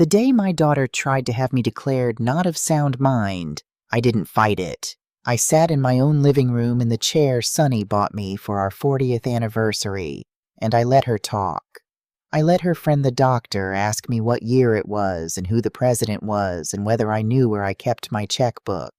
The day my daughter tried to have me declared not of sound mind, I didn't fight it. I sat in my own living room in the chair Sonny bought me for our 40th anniversary, and I let her talk. I let her friend the doctor ask me what year it was and who the president was and whether I knew where I kept my checkbook.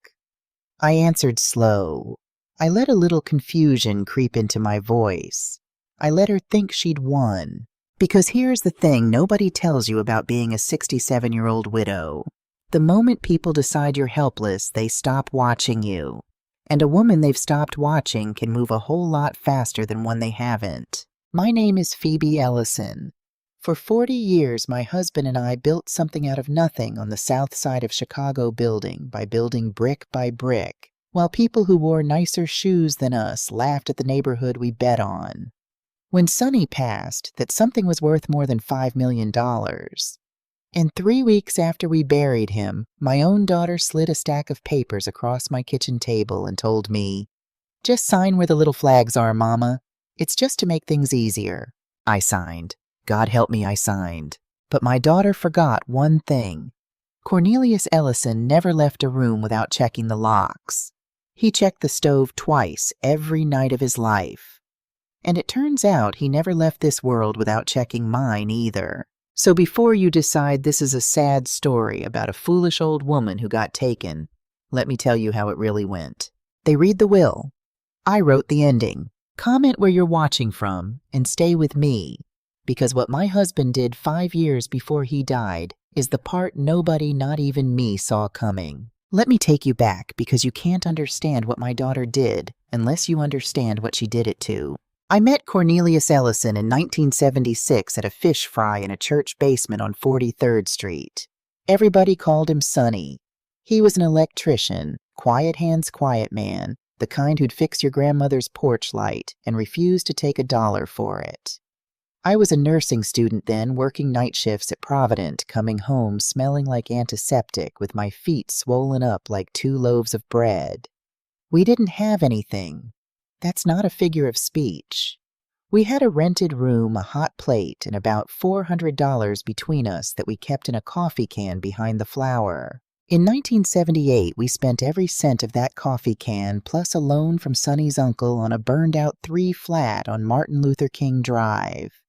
I answered slow. I let a little confusion creep into my voice. I let her think she'd won. Because here's the thing nobody tells you about being a 67-year-old widow. The moment people decide you're helpless, they stop watching you. And a woman they've stopped watching can move a whole lot faster than one they haven't. My name is Phoebe Ellison. For 40 years, my husband and I built something out of nothing on the south side of Chicago building by building brick by brick, while people who wore nicer shoes than us laughed at the neighborhood we bet on. When Sonny passed, that something was worth more than $5 million. And 3 weeks after we buried him, my own daughter slid a stack of papers across my kitchen table and told me, "Just sign where the little flags are, Mama. It's just to make things easier." I signed. God help me, I signed. But my daughter forgot one thing. Cornelius Ellison never left a room without checking the locks. He checked the stove twice every night of his life. And it turns out he never left this world without checking mine either. So before you decide this is a sad story about a foolish old woman who got taken, let me tell you how it really went. They read the will. I wrote the ending. Comment where you're watching from and stay with me, because what my husband did 5 years before he died is the part nobody, not even me, saw coming. Let me take you back, because you can't understand what my daughter did unless you understand what she did it to. I met Cornelius Ellison in 1976 at a fish fry in a church basement on 43rd Street. Everybody called him Sonny. He was an electrician, quiet hands, quiet man, the kind who'd fix your grandmother's porch light and refuse to take $1 for it. I was a nursing student then, working night shifts at Provident, coming home smelling like antiseptic with my feet swollen up like 2 loaves of bread. We didn't have anything. That's not a figure of speech. We had a rented room, a hot plate, and about $400 between us that we kept in a coffee can behind the flour. In 1978, we spent every cent of that coffee can plus a loan from Sonny's uncle on a burned-out 3-flat on Martin Luther King Drive.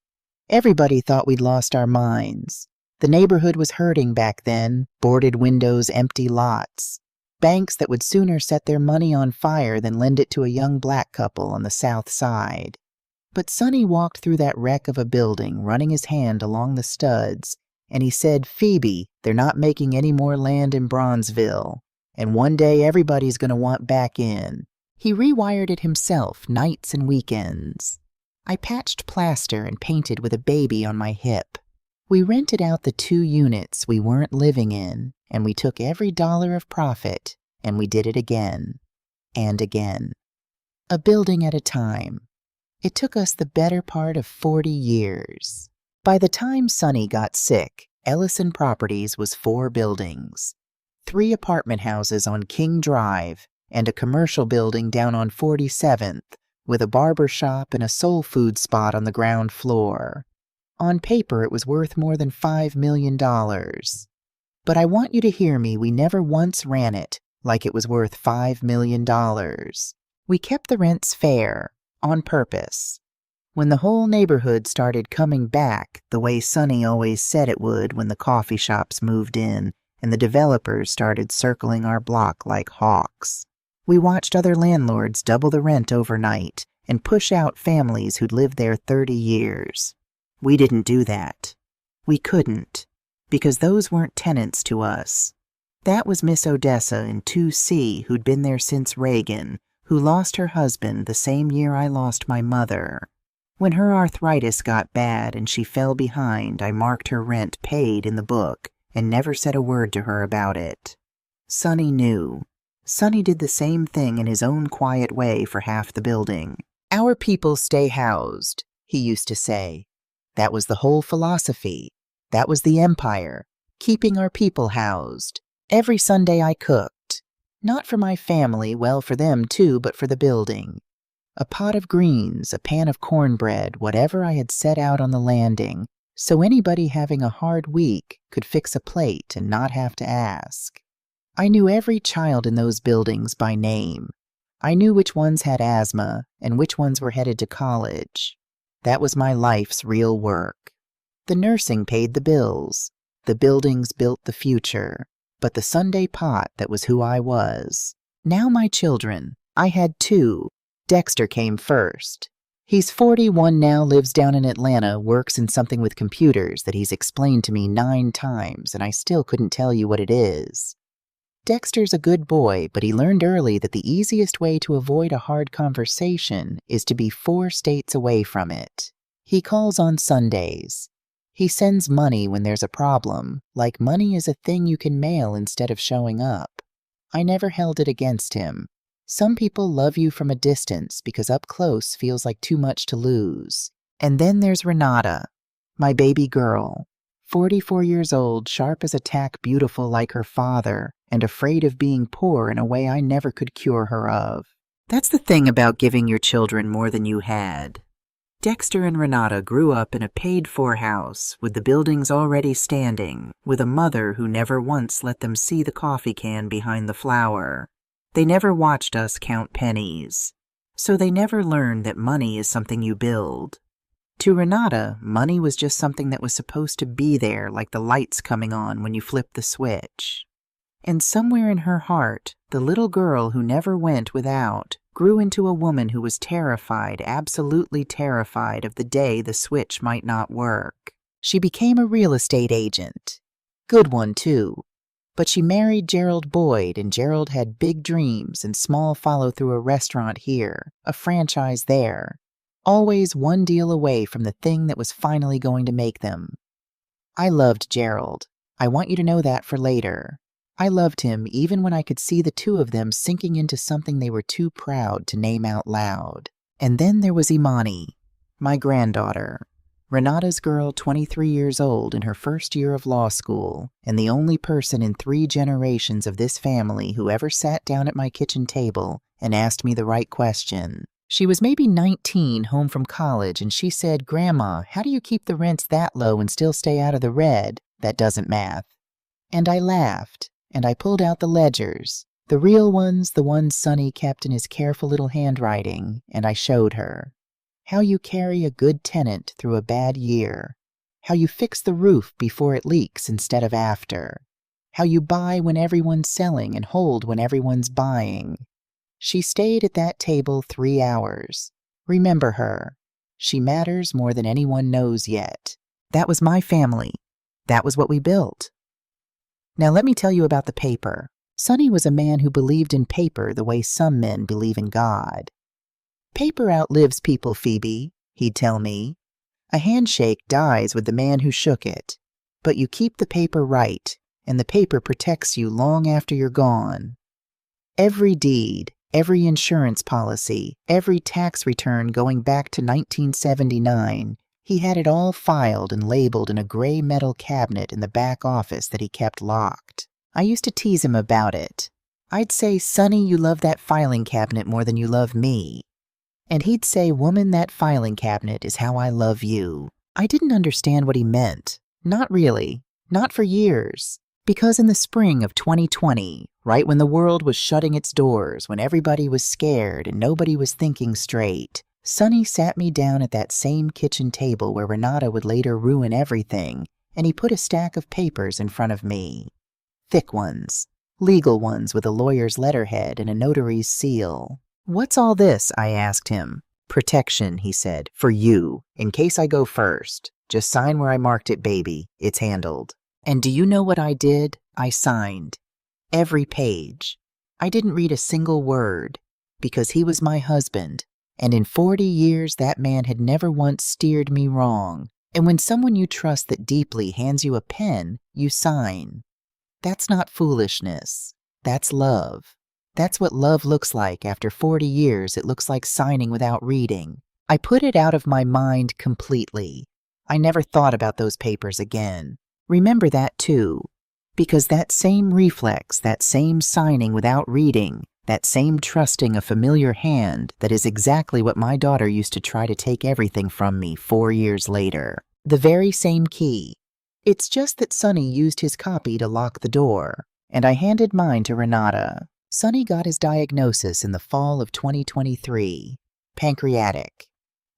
Everybody thought we'd lost our minds. The neighborhood was hurting back then, boarded windows, empty lots. Banks that would sooner set their money on fire than lend it to a young black couple on the south side. But Sonny walked through that wreck of a building, running his hand along the studs, and he said, "Phoebe, they're not making any more land in Bronzeville, and one day everybody's going to want back in." He rewired it himself, nights and weekends. I patched plaster and painted with a baby on my hip. We rented out the 2 units we weren't living in, and we took every dollar of profit, and we did it again and again. A building at a time. It took us the better part of 40 years. By the time Sonny got sick, Ellison Properties was 4 buildings, 3 apartment houses on King Drive, and a commercial building down on 47th, with a barber shop and a soul food spot on the ground floor. On paper, it was worth more than $5 million. But I want you to hear me, we never once ran it like it was worth $5 million. We kept the rents fair, on purpose. When the whole neighborhood started coming back, the way Sonny always said it would when the coffee shops moved in and the developers started circling our block like hawks, we watched other landlords double the rent overnight and push out families who'd lived there 30 years. We didn't do that. We couldn't, because those weren't tenants to us. That was Miss Odessa in 2C, who'd been there since Reagan, who lost her husband the same year I lost my mother. When her arthritis got bad and she fell behind, I marked her rent paid in the book and never said a word to her about it. Sonny knew. Sonny did the same thing in his own quiet way for half the building. "Our people stay housed," he used to say. That was the whole philosophy. That was the empire, keeping our people housed. Every Sunday I cooked. Not for my family, well, for them too, but for the building. A pot of greens, a pan of cornbread, whatever I had set out on the landing, so anybody having a hard week could fix a plate and not have to ask. I knew every child in those buildings by name. I knew which ones had asthma and which ones were headed to college. That was my life's real work. The nursing paid the bills. The buildings built the future. But the Sunday pot, that was who I was. Now my children. I had two. Dexter came first. He's 41 now, lives down in Atlanta, works in something with computers that he's explained to me 9 times, and I still couldn't tell you what it is. Dexter's a good boy, but he learned early that the easiest way to avoid a hard conversation is to be 4 states away from it. He calls on Sundays. He sends money when there's a problem, like money is a thing you can mail instead of showing up. I never held it against him. Some people love you from a distance because up close feels like too much to lose. And then there's Renata, my baby girl. 44 years old, sharp as a tack, beautiful like her father, and afraid of being poor in a way I never could cure her of. That's the thing about giving your children more than you had. Dexter and Renata grew up in a paid-for house, with the buildings already standing, with a mother who never once let them see the coffee can behind the flour. They never watched us count pennies. So they never learned that money is something you build. To Renata, money was just something that was supposed to be there, like the lights coming on when you flip the switch. And somewhere in her heart, the little girl who never went without grew into a woman who was terrified, absolutely terrified of the day the switch might not work. She became a real estate agent. Good one, too. But she married Gerald Boyd, and Gerald had big dreams and small follow-through, a restaurant here, a franchise there. Always one deal away from the thing that was finally going to make them. I loved Gerald. I want you to know that for later. I loved him even when I could see the two of them sinking into something they were too proud to name out loud. And then there was Imani, my granddaughter. Renata's girl, 23 years old, in her first year of law school, and the only person in 3 generations of this family who ever sat down at my kitchen table and asked me the right question. She was maybe 19, home from college, and she said, "Grandma, how do you keep the rents that low and still stay out of the red? That doesn't math." And I laughed, and I pulled out the ledgers, the real ones, the ones Sonny kept in his careful little handwriting, and I showed her. How you carry a good tenant through a bad year. How you fix the roof before it leaks instead of after. How you buy when everyone's selling and hold when everyone's buying. She stayed at that table 3 hours. Remember her. She matters more than anyone knows yet. That was my family. That was what we built. Now let me tell you about the paper. Sonny was a man who believed in paper the way some men believe in God. "Paper outlives people, Phoebe," he'd tell me. "A handshake dies with the man who shook it. But you keep the paper right, and the paper protects you long after you're gone. Every deed, every insurance policy, every tax return going back to 1979, he had it all filed and labeled in a gray metal cabinet in the back office that he kept locked. I used to tease him about it. I'd say, 'Sonny, you love that filing cabinet more than you love me.' And he'd say, 'Woman, that filing cabinet is how I love you.' I didn't understand what he meant. Not really. Not for years. Because in the spring of 2020, right when the world was shutting its doors, when everybody was scared and nobody was thinking straight, Sonny sat me down at that same kitchen table where Renata would later ruin everything, and he put a stack of papers in front of me. Thick ones. Legal ones with a lawyer's letterhead and a notary's seal. 'What's all this?' I asked him. 'Protection,' he said, 'for you, in case I go first. Just sign where I marked it, baby. It's handled.' And do you know what I did? I signed. Every page. I didn't read a single word, because he was my husband, and in 40 years that man had never once steered me wrong. And when someone you trust that deeply hands you a pen, you sign. That's not foolishness. That's love. That's what love looks like after 40 years. It looks like signing without reading. I put it out of my mind completely. I never thought about those papers again. Remember that too, because that same reflex, that same signing without reading, that same trusting a familiar hand, that is exactly what my daughter used to try to take everything from me 4 years later. The very same key. It's just that Sonny used his copy to lock the door, and I handed mine to Renata. Sonny got his diagnosis in the fall of 2023. Pancreatic.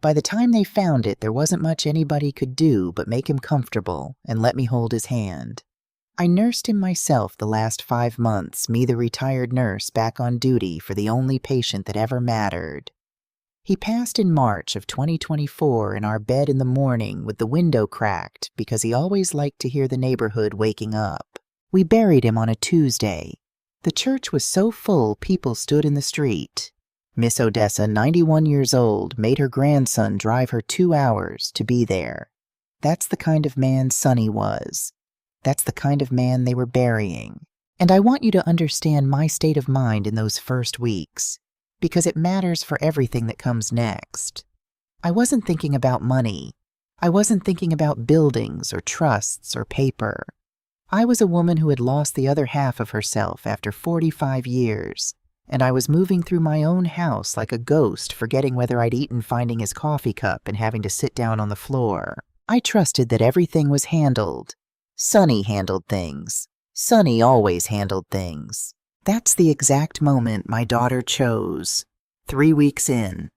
By the time they found it, there wasn't much anybody could do but make him comfortable and let me hold his hand. I nursed him myself the last 5 months, me the retired nurse back on duty for the only patient that ever mattered. He passed in March of 2024 in our bed in the morning with the window cracked because he always liked to hear the neighborhood waking up. We buried him on a Tuesday. The church was so full people stood in the street. Miss Odessa, 91 years old, made her grandson drive her 2 hours to be there. That's the kind of man Sonny was. That's the kind of man they were burying. And I want you to understand my state of mind in those first weeks, because it matters for everything that comes next. I wasn't thinking about money. I wasn't thinking about buildings or trusts or paper. I was a woman who had lost the other half of herself after 45 years, and I was moving through my own house like a ghost, forgetting whether I'd eaten finding his coffee cup and having to sit down on the floor. I trusted that everything was handled. Sonny handled things. Sonny always handled things. That's the exact moment my daughter chose. 3 weeks in.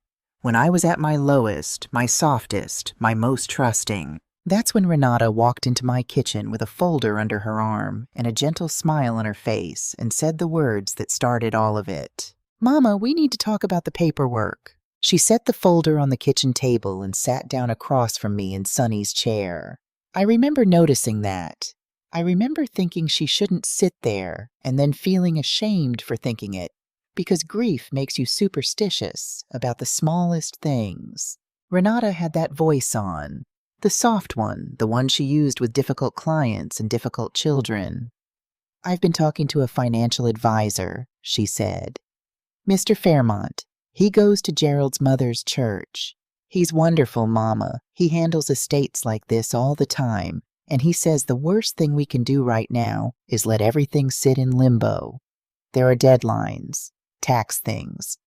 When I was at my lowest, my softest, my most trusting. That's when Renata walked into my kitchen with a folder under her arm and a gentle smile on her face and said the words that started all of it. "Mama, we need to talk about the paperwork." She set the folder on the kitchen table and sat down across from me in Sonny's chair. I remember noticing that. I remember thinking she shouldn't sit there and then feeling ashamed for thinking it because grief makes you superstitious about the smallest things. Renata had that voice on. The soft one, the one she used with difficult clients and difficult children. "I've been talking to a financial advisor," she said. "Mr. Fairmont. He goes to Gerald's mother's church. He's wonderful, Mama. He handles estates like this all the time, and he says the worst thing we can do right now is let everything sit in limbo. There are deadlines, tax things.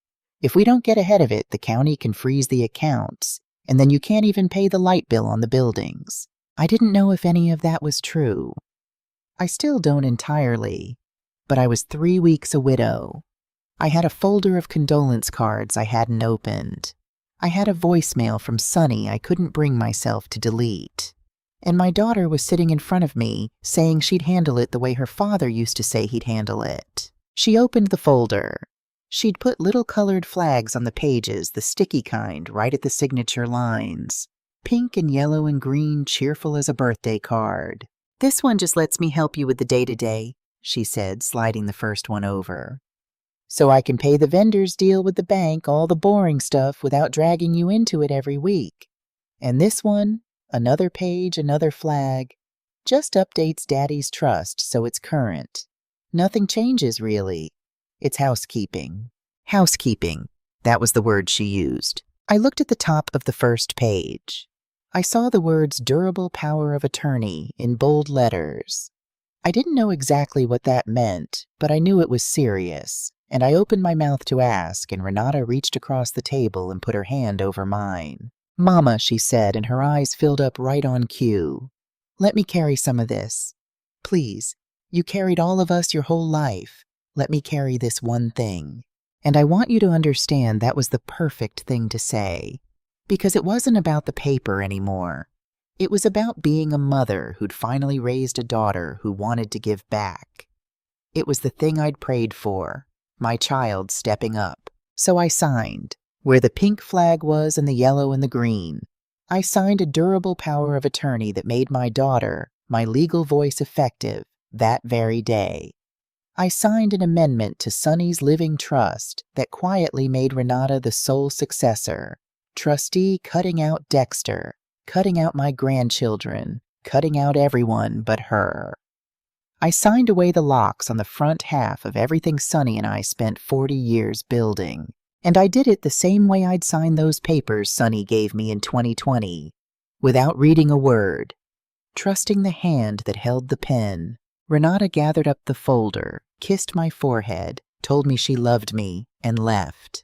If we don't get ahead of it, the county can freeze the accounts, and then you can't even pay the light bill on the buildings." I didn't know if any of that was true. I still don't entirely, but I was 3 weeks a widow. I had a folder of condolence cards I hadn't opened. I had a voicemail from Sonny I couldn't bring myself to delete. And my daughter was sitting in front of me, saying she'd handle it the way her father used to say he'd handle it. She opened the folder. She'd put little colored flags on the pages, the sticky kind, right at the signature lines. Pink and yellow and green, cheerful as a birthday card. "This one just lets me help you with the day-to-day," she said, sliding the first one over. "So I can pay the vendor's deal with the bank, all the boring stuff, without dragging you into it every week. And this one, another page, another flag, just updates Daddy's trust so it's current. Nothing changes, really. It's housekeeping." Housekeeping. That was the word she used. I looked at the top of the first page. I saw the words "durable power of attorney" in bold letters. I didn't know exactly what that meant, but I knew it was serious, and I opened my mouth to ask, and Renata reached across the table and put her hand over mine. "Mama," she said, and her eyes filled up right on cue. "Let me carry some of this. Please, you carried all of us your whole life. Let me carry this one thing." And I want you to understand that was the perfect thing to say, because it wasn't about the paper anymore. It was about being a mother who'd finally raised a daughter who wanted to give back. It was the thing I'd prayed for, my child stepping up. So I signed, where the pink flag was and the yellow and the green. I signed a durable power of attorney that made my daughter, my legal voice, effective that very day. I signed an amendment to Sonny's living trust that quietly made Renata the sole successor, trustee, cutting out Dexter, cutting out my grandchildren, cutting out everyone but her. I signed away the locks on the front half of everything Sonny and I spent 40 years building, and I did it the same way I'd signed those papers Sonny gave me in 2020, without reading a word, trusting the hand that held the pen. Renata gathered up the folder, kissed my forehead, told me she loved me, and left.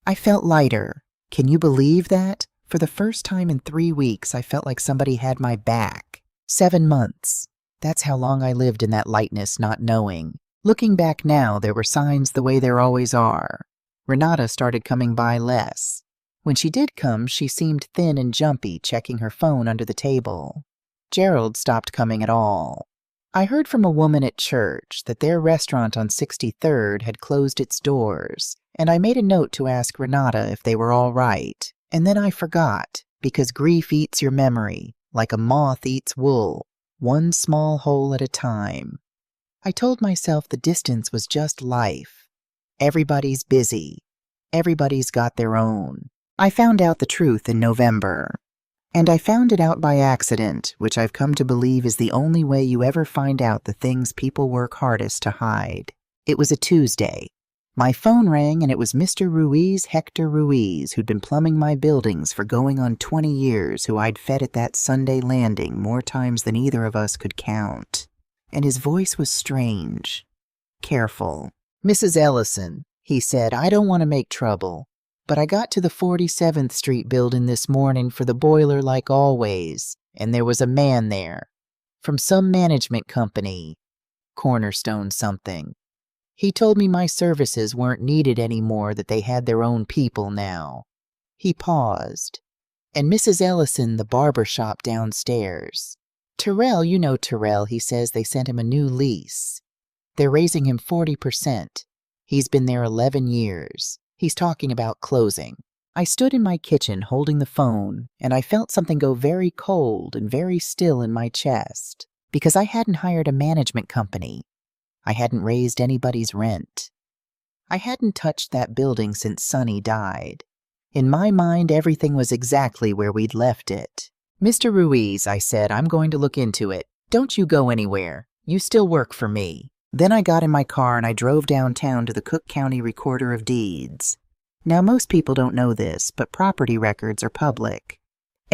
I felt lighter. Can you believe that? For the first time in 3 weeks, I felt like somebody had my back. 7 months. That's how long I lived in that lightness, not knowing. Looking back now, there were signs the way there always are. Renata started coming by less. When she did come, she seemed thin and jumpy, checking her phone under the table. Gerald stopped coming at all. I heard from a woman at church that their restaurant on 63rd had closed its doors, and I made a note to ask Renata if they were all right. And then I forgot, because grief eats your memory, like a moth eats wool, one small hole at a time. I told myself the distance was just life. Everybody's busy. Everybody's got their own. I found out the truth in November. And I found it out by accident, which I've come to believe is the only way you ever find out the things people work hardest to hide. It was a Tuesday. My phone rang and it was Mr. Hector Ruiz, who'd been plumbing my buildings for going on 20 years, who I'd fed at that Sunday landing more times than either of us could count. And his voice was strange. Careful. "Mrs. Ellison," he said, "I don't want to make trouble, but I got to the 47th Street building this morning for the boiler like always, and there was a man there. From some management company. Cornerstone something. He told me my services weren't needed anymore, that they had their own people now." He paused. "And Mrs. Ellison, the barber shop downstairs. Terrell, you know Terrell, he says they sent him a new lease. They're raising him 40%. He's been there 11 years. He's talking about closing." I stood in my kitchen holding the phone, and I felt something go very cold and very still in my chest, because I hadn't hired a management company. I hadn't raised anybody's rent. I hadn't touched that building since Sonny died. In my mind, everything was exactly where we'd left it. "Mr. Ruiz," I said, "I'm going to look into it. Don't you go anywhere. You still work for me." Then I got in my car and I drove downtown to the Cook County Recorder of Deeds. Now, most people don't know this, but property records are public.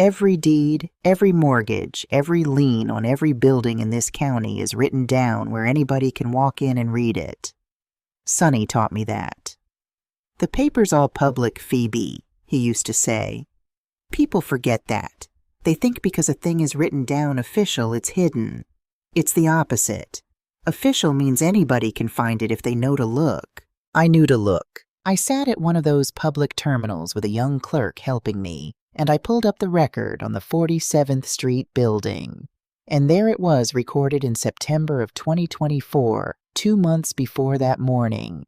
Every deed, every mortgage, every lien on every building in this county is written down where anybody can walk in and read it. Sonny taught me that. "The paper's all public, Phoebe," he used to say. People forget that. They think because a thing is written down official, it's hidden. It's the opposite. Official means anybody can find it if they know to look. I knew to look. I sat at one of those public terminals with a young clerk helping me, and I pulled up the record on the 47th Street building. And there it was, recorded in September of 2024, 2 months before that morning.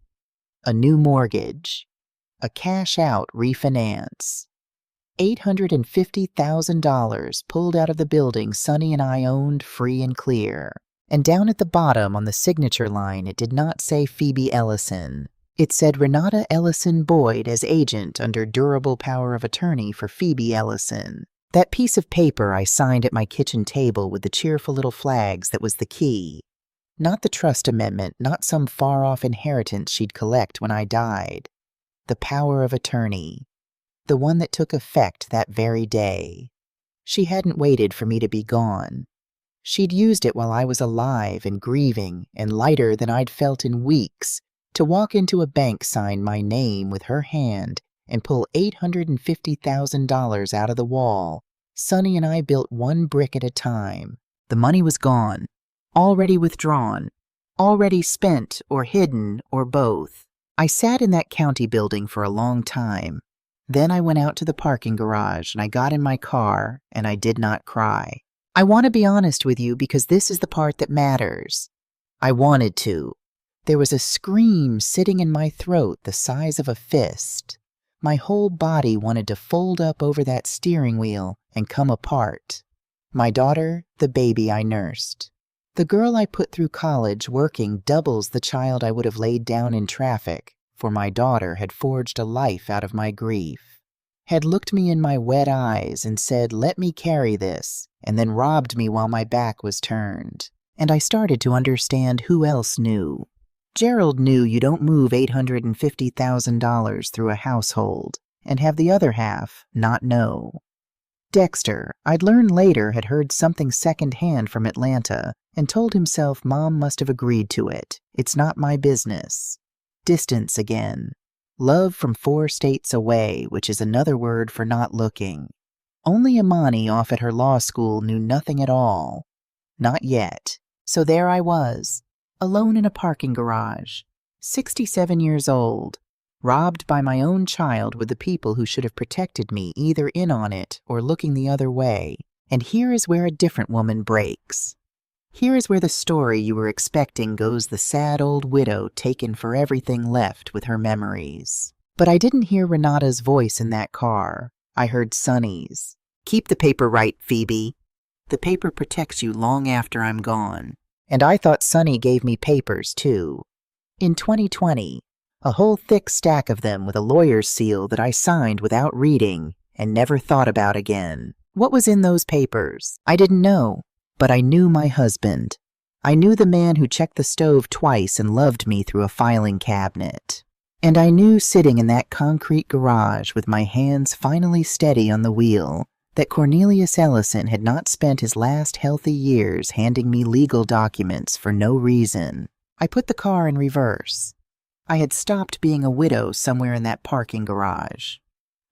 A new mortgage. A cash-out refinance. $850,000 pulled out of the building Sonny and I owned free and clear. And down at the bottom on the signature line, it did not say Phoebe Ellison. It said Renata Ellison Boyd as agent under durable power of attorney for Phoebe Ellison. That piece of paper I signed at my kitchen table with the cheerful little flags that was the key. Not the trust amendment, not some far-off inheritance she'd collect when I died. The power of attorney. The one that took effect that very day. She hadn't waited for me to be gone. She'd used it while I was alive and grieving and lighter than I'd felt in weeks, to walk into a bank, sign my name with her hand, and pull $850,000 out of the wall. Sonny and I built one brick at a time. The money was gone, already withdrawn, already spent or hidden or both. I sat in that county building for a long time. Then I went out to the parking garage and I got in my car and I did not cry. I want to be honest with you because this is the part that matters. I wanted to. There was a scream sitting in my throat the size of a fist. My whole body wanted to fold up over that steering wheel and come apart. My daughter, the baby I nursed. The girl I put through college working doubles the child I would have laid down in traffic, for my daughter had forged a life out of my grief. Had looked me in my wet eyes and said, "Let me carry this," and then robbed me while my back was turned. And I started to understand who else knew. Gerald knew you don't move $850,000 through a household and have the other half not know. Dexter, I'd learned later, had heard something secondhand from Atlanta and told himself Mom must have agreed to it. It's not my business. Distance again. Love from 4 states away, which is another word for not looking. Only Imani off at her law school knew nothing at all. Not yet. So there I was, alone in a parking garage, 67 years old, robbed by my own child with the people who should have protected me either in on it or looking the other way. And here is where a different woman breaks. Here is where the story you were expecting goes the sad old widow taken for everything left with her memories. But I didn't hear Renata's voice in that car. I heard Sonny's. Keep the paper right, Phoebe. The paper protects you long after I'm gone. And I thought Sonny gave me papers, too. In 2020, a whole thick stack of them with a lawyer's seal that I signed without reading and never thought about again. What was in those papers? I didn't know. But I knew my husband. I knew the man who checked the stove twice and loved me through a filing cabinet. And I knew sitting in that concrete garage with my hands finally steady on the wheel that Cornelius Ellison had not spent his last healthy years handing me legal documents for no reason. I put the car in reverse. I had stopped being a widow somewhere in that parking garage.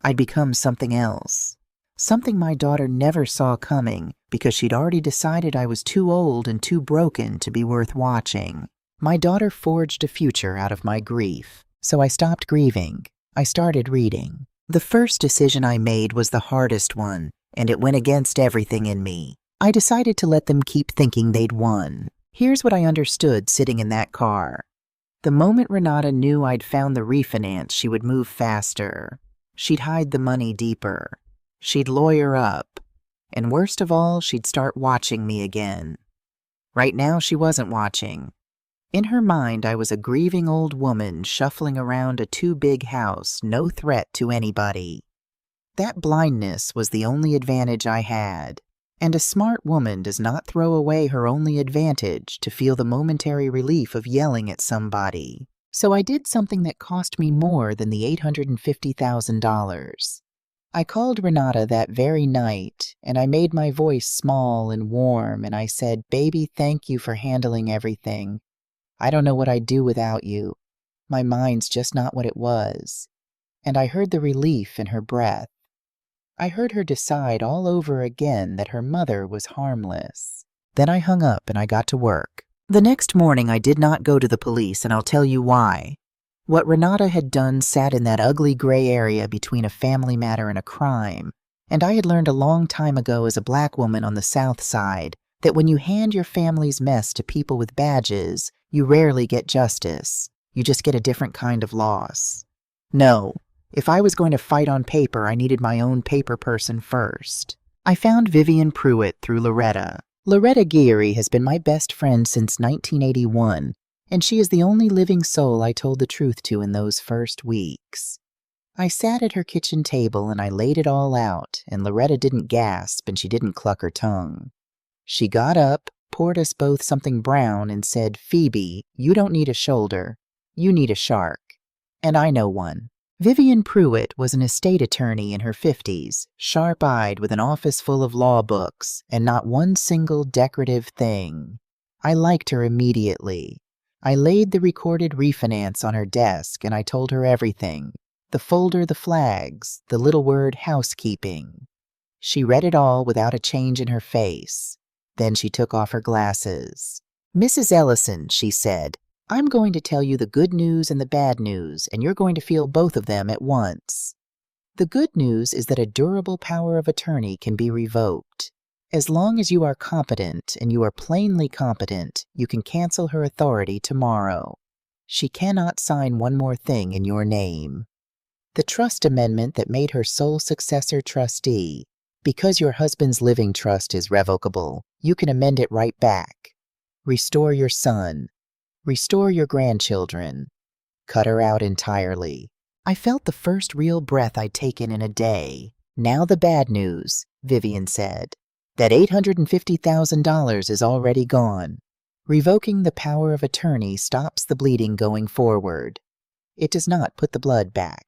I'd become something else. Something my daughter never saw coming because she'd already decided I was too old and too broken to be worth watching. My daughter forged a future out of my grief, so I stopped grieving. I started reading. The first decision I made was the hardest one, and it went against everything in me. I decided to let them keep thinking they'd won. Here's what I understood sitting in that car. The moment Renata knew I'd found the refinance, she would move faster. She'd hide the money deeper. She'd lawyer up, and worst of all, she'd start watching me again. Right now, she wasn't watching. In her mind, I was a grieving old woman shuffling around a too-big house, no threat to anybody. That blindness was the only advantage I had, and a smart woman does not throw away her only advantage to feel the momentary relief of yelling at somebody. So I did something that cost me more than the $850,000. I called Renata that very night, and I made my voice small and warm, and I said, "Baby, thank you for handling everything. I don't know what I'd do without you. My mind's just not what it was." And I heard the relief in her breath. I heard her decide all over again that her mother was harmless. Then I hung up and I got to work. The next morning I did not go to the police, and I'll tell you why. What Renata had done sat in that ugly gray area between a family matter and a crime, and I had learned a long time ago as a black woman on the South Side that when you hand your family's mess to people with badges, you rarely get justice. You just get a different kind of loss. No, if I was going to fight on paper, I needed my own paper person first. I found Vivian Pruitt through Loretta. Loretta Geary has been my best friend since 1981, and she is the only living soul I told the truth to in those first weeks. I sat at her kitchen table and I laid it all out, and Loretta didn't gasp and she didn't cluck her tongue. She got up, poured us both something brown, and said, "Phoebe, you don't need a shoulder. You need a shark. And I know one." Vivian Pruitt was an estate attorney in her 50s, sharp-eyed with an office full of law books, and not one single decorative thing. I liked her immediately. I laid the recorded refinance on her desk, and I told her everything. The folder, the flags, the little word housekeeping. She read it all without a change in her face. Then she took off her glasses. "Mrs. Ellison," she said, "I'm going to tell you the good news and the bad news, and you're going to feel both of them at once. The good news is that a durable power of attorney can be revoked. As long as you are competent, and you are plainly competent, you can cancel her authority tomorrow. She cannot sign one more thing in your name. The trust amendment that made her sole successor trustee, because your husband's living trust is revocable, you can amend it right back. Restore your son. Restore your grandchildren. Cut her out entirely." I felt the first real breath I'd taken in a day. "Now the bad news," Vivian said. "That $850,000 is already gone. Revoking the power of attorney stops the bleeding going forward. It does not put the blood back.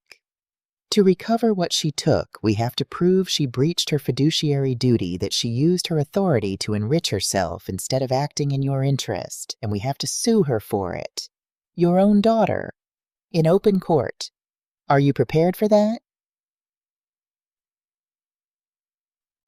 To recover what she took, we have to prove she breached her fiduciary duty, that she used her authority to enrich herself instead of acting in your interest, and we have to sue her for it. Your own daughter. In open court. Are you prepared for that?"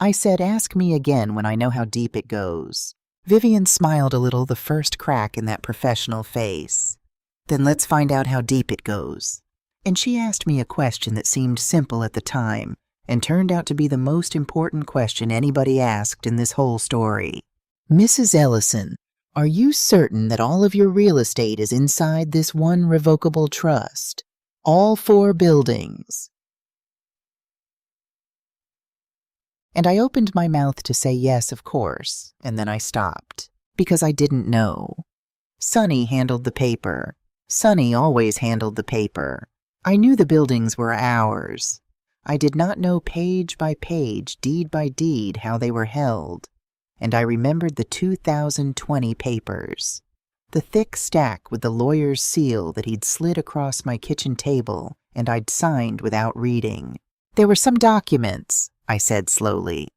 I said, "Ask me again when I know how deep it goes." Vivian smiled a little, the first crack in that professional face. "Then let's find out how deep it goes." And she asked me a question that seemed simple at the time and turned out to be the most important question anybody asked in this whole story. "Mrs. Ellison, are you certain that all of your real estate is inside this one revocable trust? All 4 buildings?" And I opened my mouth to say yes, of course, and then I stopped, because I didn't know. Sonny handled the paper. Sonny always handled the paper. I knew the buildings were ours. I did not know page by page, deed by deed, how they were held. And I remembered the 2020 papers. The thick stack with the lawyer's seal that he'd slid across my kitchen table and I'd signed without reading. "There were some documents," I said slowly.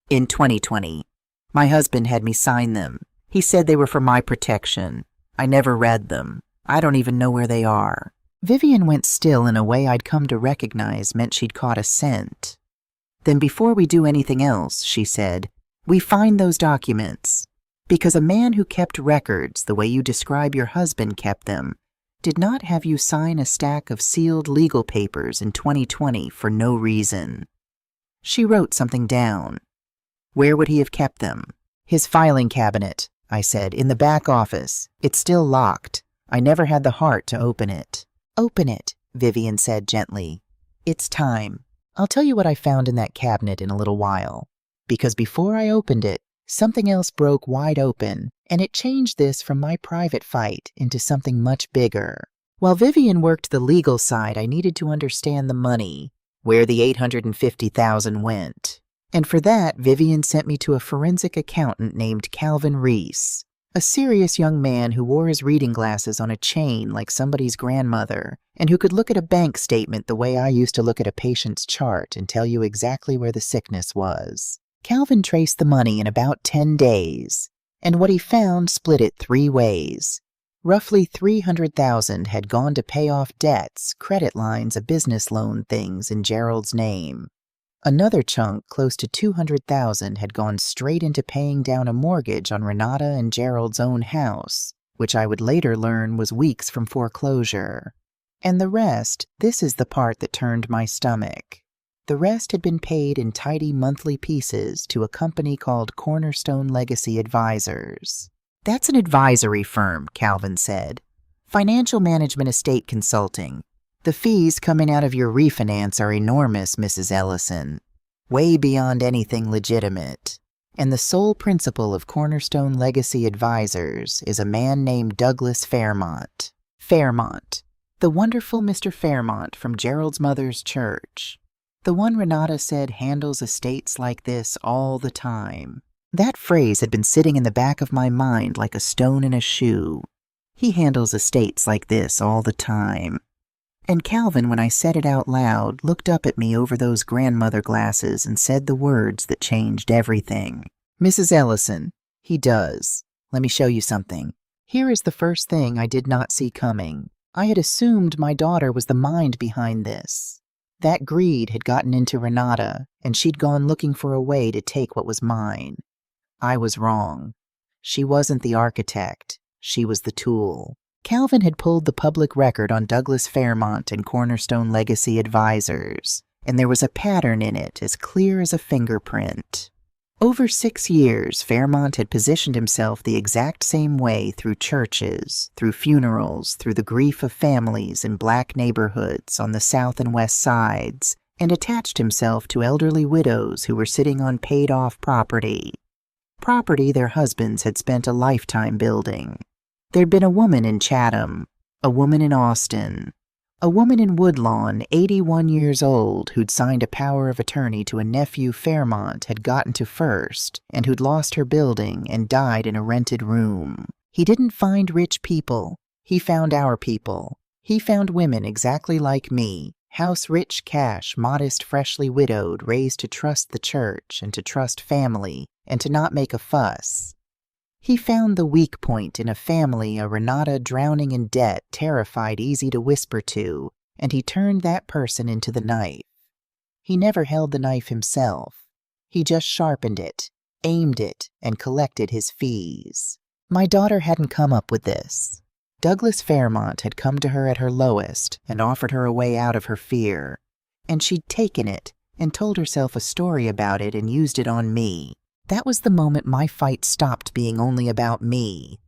"In 2020. My husband had me sign them. He said they were for my protection. I never read them. I don't even know where they are." Vivian went still in a way I'd come to recognize meant she'd caught a scent. "Then before we do anything else," she said, "we find those documents. Because a man who kept records the way you describe your husband kept them did not have you sign a stack of sealed legal papers in 2020 for no reason." She wrote something down. "Where would he have kept them?" "His filing cabinet," I said, "in the back office. It's still locked. I never had the heart to open it." "Open it," Vivian said gently. "It's time. I'll tell you what I found in that cabinet in a little while. Because before I opened it, something else broke wide open, and it changed this from my private fight into something much bigger. While Vivian worked the legal side, I needed to understand the money, where the $850,000 went. And for that, Vivian sent me to a forensic accountant named Calvin Reese, a serious young man who wore his reading glasses on a chain like somebody's grandmother, and who could look at a bank statement the way I used to look at a patient's chart and tell you exactly where the sickness was. Calvin traced the money in about 10 days, and what he found split it 3 ways. Roughly $300,000 had gone to pay off debts, credit lines, a business loan things in Gerald's name. Another chunk, close to $200,000, had gone straight into paying down a mortgage on Renata and Gerald's own house, which I would later learn was weeks from foreclosure. And the rest, this is the part that turned my stomach. The rest had been paid in tidy monthly pieces to a company called Cornerstone Legacy Advisors. "That's an advisory firm," Calvin said. "Financial management estate consulting. The fees coming out of your refinance are enormous, Mrs. Ellison. Way beyond anything legitimate. And the sole principal of Cornerstone Legacy Advisors is a man named Douglas Fairmont. Fairmont. The wonderful Mr. Fairmont from Gerald's mother's church. The one Renata said handles estates like this all the time." That phrase had been sitting in the back of my mind like a stone in a shoe. He handles estates like this all the time. And Calvin, when I said it out loud, looked up at me over those grandmother glasses and said the words that changed everything. "Mrs. Ellison, he does. Let me show you something. Here is the first thing I did not see coming. I had assumed my daughter was the mind behind this. That greed had gotten into Renata, and she'd gone looking for a way to take what was mine. I was wrong. She wasn't the architect. She was the tool. Calvin had pulled the public record on Douglas Fairmont and Cornerstone Legacy Advisors, and there was a pattern in it as clear as a fingerprint. Over 6 years, Fairmont had positioned himself the exact same way through churches, through funerals, through the grief of families in black neighborhoods on the south and west sides, and attached himself to elderly widows who were sitting on paid-off property. Property their husbands had spent a lifetime building. There'd been a woman in Chatham, a woman in Austin, a woman in Woodlawn, 81 years old, who'd signed a power of attorney to a nephew Fairmont had gotten to first, and who'd lost her building and died in a rented room. He didn't find rich people. He found our people. He found women exactly like me, house-rich cash, modest, freshly widowed, raised to trust the church and to trust family and to not make a fuss. He found the weak point in a family, a Renata drowning in debt, terrified, easy to whisper to, and he turned that person into the knife. He never held the knife himself. He just sharpened it, aimed it, and collected his fees. My daughter hadn't come up with this. Douglas Fairmont had come to her at her lowest and offered her a way out of her fear, and she'd taken it and told herself a story about it and used it on me. That was the moment my fight stopped being only about me,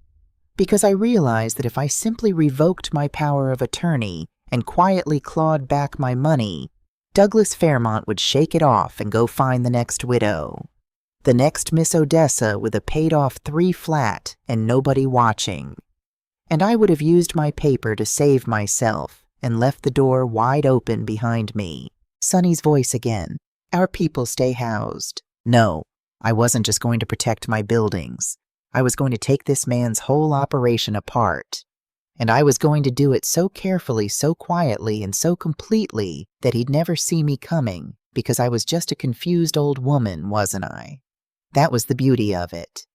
because I realized that if I simply revoked my power of attorney and quietly clawed back my money, Douglas Fairmont would shake it off and go find the next widow, the next Miss Odessa with a paid-off 3 flat and nobody watching. And I would have used my paper to save myself and left the door wide open behind me. Sonny's voice again. Our people stay housed. No, I wasn't just going to protect my buildings. I was going to take this man's whole operation apart. And I was going to do it so carefully, so quietly, and so completely that he'd never see me coming, because I was just a confused old woman, wasn't I? That was the beauty of it.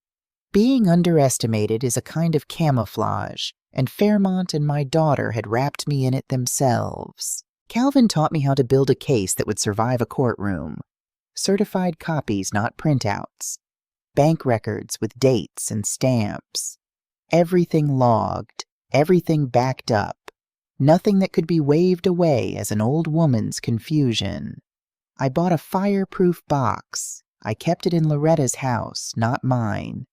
Being underestimated is a kind of camouflage, and Fairmont and my daughter had wrapped me in it themselves. Calvin taught me how to build a case that would survive a courtroom. Certified copies, not printouts. Bank records with dates and stamps. Everything logged, everything backed up. Nothing that could be waved away as an old woman's confusion. I bought a fireproof box. I kept it in Loretta's house, not mine.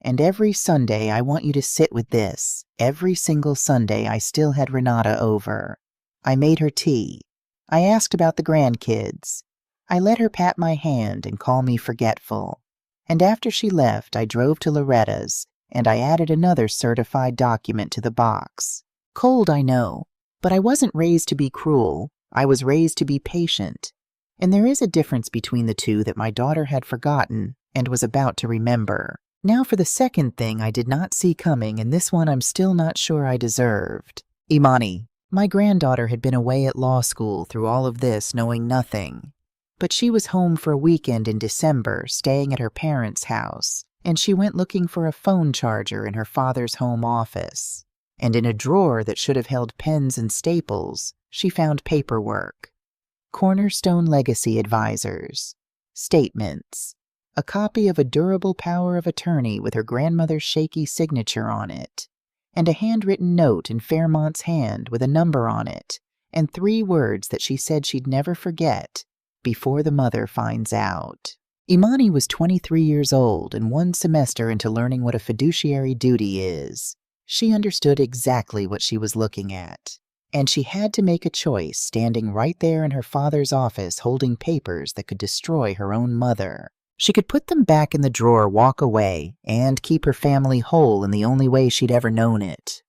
And every Sunday I want you to sit with this. Every single Sunday I still had Renata over. I made her tea. I asked about the grandkids. I let her pat my hand and call me forgetful. And after she left, I drove to Loretta's, and I added another certified document to the box. Cold, I know, but I wasn't raised to be cruel. I was raised to be patient. And there is a difference between the two that my daughter had forgotten and was about to remember. Now for the second thing I did not see coming, and this one I'm still not sure I deserved. Imani. My granddaughter had been away at law school through all of this, knowing nothing. But she was home for a weekend in December, staying at her parents' house, and she went looking for a phone charger in her father's home office. And in a drawer that should have held pens and staples, she found paperwork. Cornerstone Legacy Advisors. Statements. A copy of a durable power of attorney with her grandmother's shaky signature on it, and a handwritten note in Fairmont's hand with a number on it, and 3 words that she said she'd never forget, before the mother finds out. Imani was 23 years old and 1 semester into learning what a fiduciary duty is. She understood exactly what she was looking at, and she had to make a choice standing right there in her father's office holding papers that could destroy her own mother. She could put them back in the drawer, walk away, and keep her family whole in the only way she'd ever known it.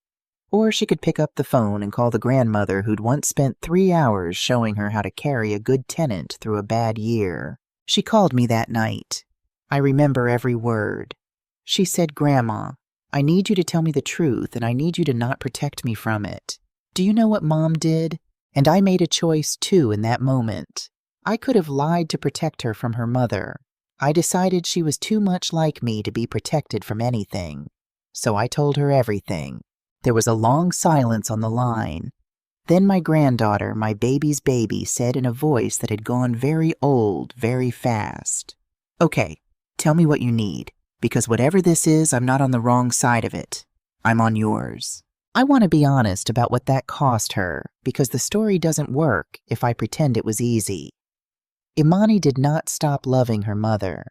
Or she could pick up the phone and call the grandmother who'd once spent 3 hours showing her how to carry a good tenant through a bad year. She called me that night. I remember every word. She said, "Grandma, I need you to tell me the truth, and I need you to not protect me from it. Do you know what Mom did? And I made a choice, too, in that moment. I could have lied to protect her from her mother. I decided she was too much like me to be protected from anything. So I told her everything." There was a long silence on the line. Then my granddaughter, my baby's baby, said in a voice that had gone very old very fast, "Okay, tell me what you need, because whatever this is, I'm not on the wrong side of it. I'm on yours." I want to be honest about what that cost her, because the story doesn't work if I pretend it was easy. Imani did not stop loving her mother.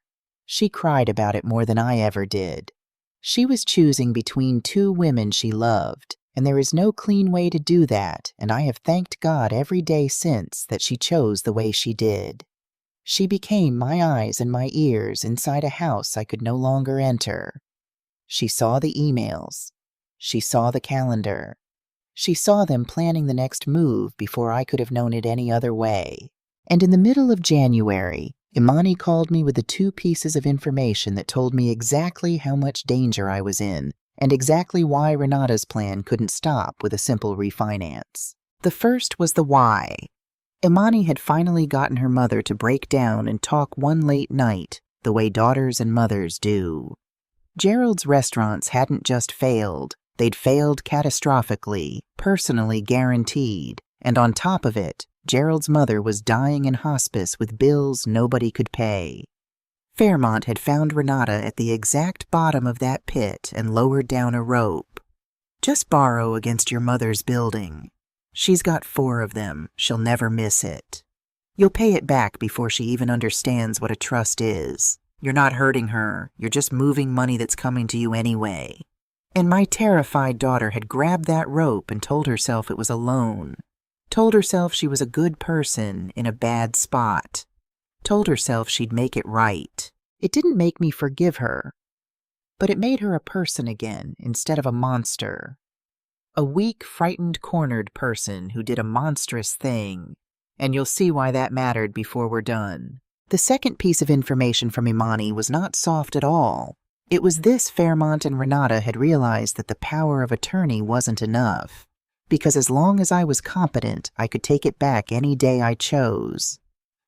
She cried about it more than I ever did. She was choosing between 2 women she loved, and there is no clean way to do that, and I have thanked God every day since that she chose the way she did. She became my eyes and my ears inside a house I could no longer enter. She saw the emails. She saw the calendar. She saw them planning the next move before I could have known it any other way. And in the middle of January, Imani called me with the 2 pieces of information that told me exactly how much danger I was in, and exactly why Renata's plan couldn't stop with a simple refinance. The first was the why. Imani had finally gotten her mother to break down and talk one late night, the way daughters and mothers do. Gerald's restaurants hadn't just failed, they'd failed catastrophically, personally guaranteed, and on top of it, Gerald's mother was dying in hospice with bills nobody could pay. Fairmont had found Renata at the exact bottom of that pit and lowered down a rope. "Just borrow against your mother's building. She's got 4 of them. She'll never miss it. You'll pay it back before she even understands what a trust is. You're not hurting her. You're just moving money that's coming to you anyway." And my terrified daughter had grabbed that rope and told herself it was a loan. Told herself she was a good person in a bad spot. Told herself she'd make it right. It didn't make me forgive her, but it made her a person again instead of a monster. A weak, frightened, cornered person who did a monstrous thing. And you'll see why that mattered before we're done. The second piece of information from Imani was not soft at all. It was this: Fairmont and Renata had realized that the power of attorney wasn't enough, because as long as I was competent, I could take it back any day I chose.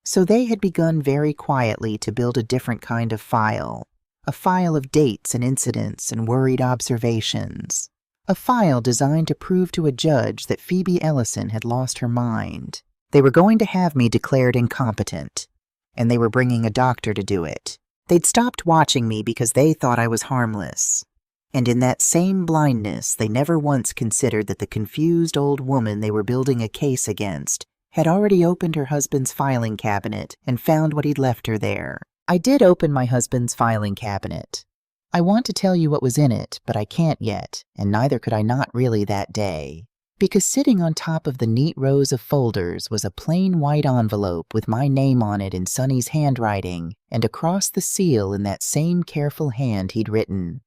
So they had begun very quietly to build a different kind of file, a file of dates and incidents and worried observations, a file designed to prove to a judge that Phoebe Ellison had lost her mind. They were going to have me declared incompetent, and they were bringing a doctor to do it. They'd stopped watching me because they thought I was harmless. And in that same blindness, they never once considered that the confused old woman they were building a case against had already opened her husband's filing cabinet and found what he'd left her there. I did open my husband's filing cabinet. I want to tell you what was in it, but I can't yet, and neither could I not really that day. Because sitting on top of the neat rows of folders was a plain white envelope with my name on it in Sonny's handwriting, and across the seal in that same careful hand he'd written,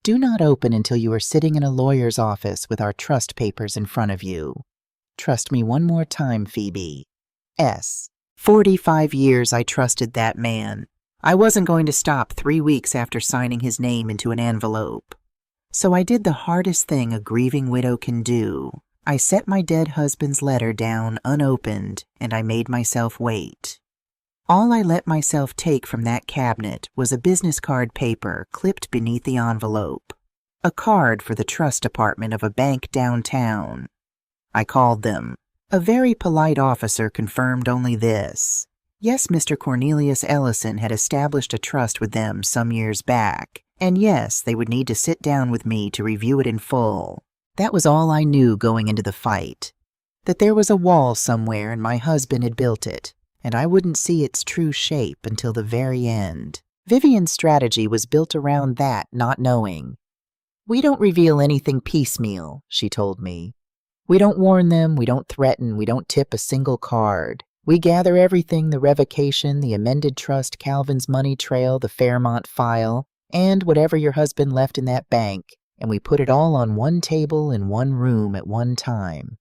"Do not open until you are sitting in a lawyer's office with our trust papers in front of you. Trust me one more time, Phoebe. S." 45 years I trusted that man. I wasn't going to stop 3 weeks after signing his name into an envelope. So I did the hardest thing a grieving widow can do. I set my dead husband's letter down unopened, and I made myself wait. All I let myself take from that cabinet was a business card paper clipped beneath the envelope, a card for the trust department of a bank downtown. I called them. A very polite officer confirmed only this: yes, Mr. Cornelius Ellison had established a trust with them some years back, and yes, they would need to sit down with me to review it in full. That was all I knew going into the fight. That there was a wall somewhere and my husband had built it, and I wouldn't see its true shape until the very end. Vivian's strategy was built around that not knowing. "We don't reveal anything piecemeal," she told me. "We don't warn them, we don't threaten, we don't tip a single card. We gather everything: the revocation, the amended trust, Calvin's money trail, the Fairmont file, and whatever your husband left in that bank, and we put it all on one table in one room at one time.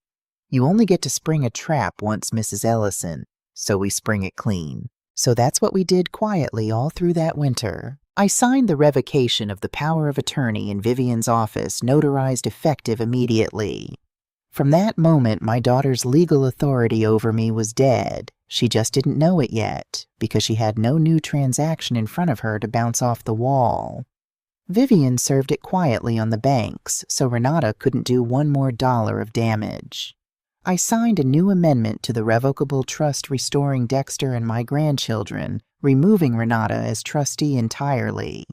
You only get to spring a trap once, Mrs. Ellison, so we spring it clean." So that's what we did quietly all through that winter. I signed the revocation of the power of attorney in Vivian's office, notarized effective immediately. From that moment, my daughter's legal authority over me was dead. She just didn't know it yet, because she had no new transaction in front of her to bounce off the wall. Vivian served it quietly on the banks, so Renata couldn't do one more dollar of damage. I signed a new amendment to the revocable trust restoring Dexter and my grandchildren, removing Renata as trustee entirely.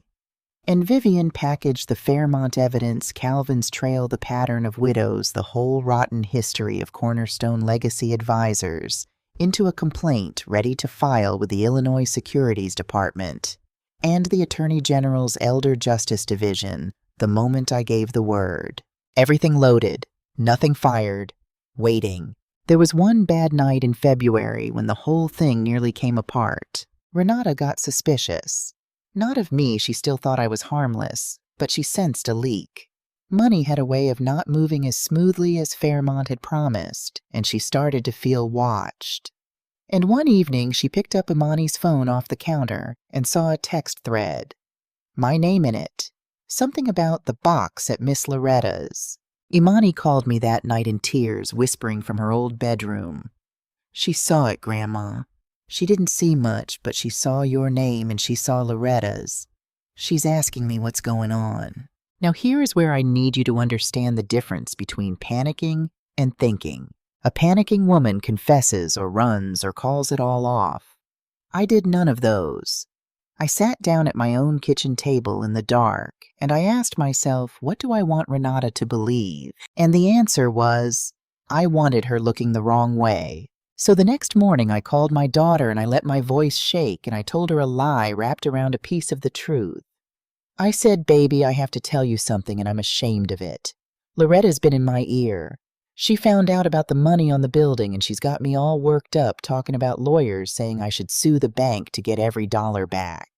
And Vivian packaged the Fairmont evidence, Calvin's trail, the pattern of widows, the whole rotten history of Cornerstone Legacy Advisors, into a complaint ready to file with the Illinois Securities Department and the Attorney General's Elder Justice Division the moment I gave the word. Everything loaded, nothing fired, waiting. There was one bad night in February when the whole thing nearly came apart. Renata got suspicious. Not of me, she still thought I was harmless, but she sensed a leak. Money had a way of not moving as smoothly as Fairmont had promised, and she started to feel watched. And one evening, she picked up Imani's phone off the counter and saw a text thread. My name in it. Something about the box at Miss Loretta's. Imani called me that night in tears, whispering from her old bedroom. "She saw it, Grandma. She didn't see much, but she saw your name and she saw Loretta's. She's asking me what's going on." Now here is where I need you to understand the difference between panicking and thinking. A panicking woman confesses or runs or calls it all off. I did none of those. I sat down at my own kitchen table in the dark, and I asked myself, what do I want Renata to believe? And the answer was, I wanted her looking the wrong way. So the next morning I called my daughter and I let my voice shake and I told her a lie wrapped around a piece of the truth. I said, baby, I have to tell you something and I'm ashamed of it. Loretta's been in my ear. She found out about the money on the building and she's got me all worked up talking about lawyers saying I should sue the bank to get every dollar back.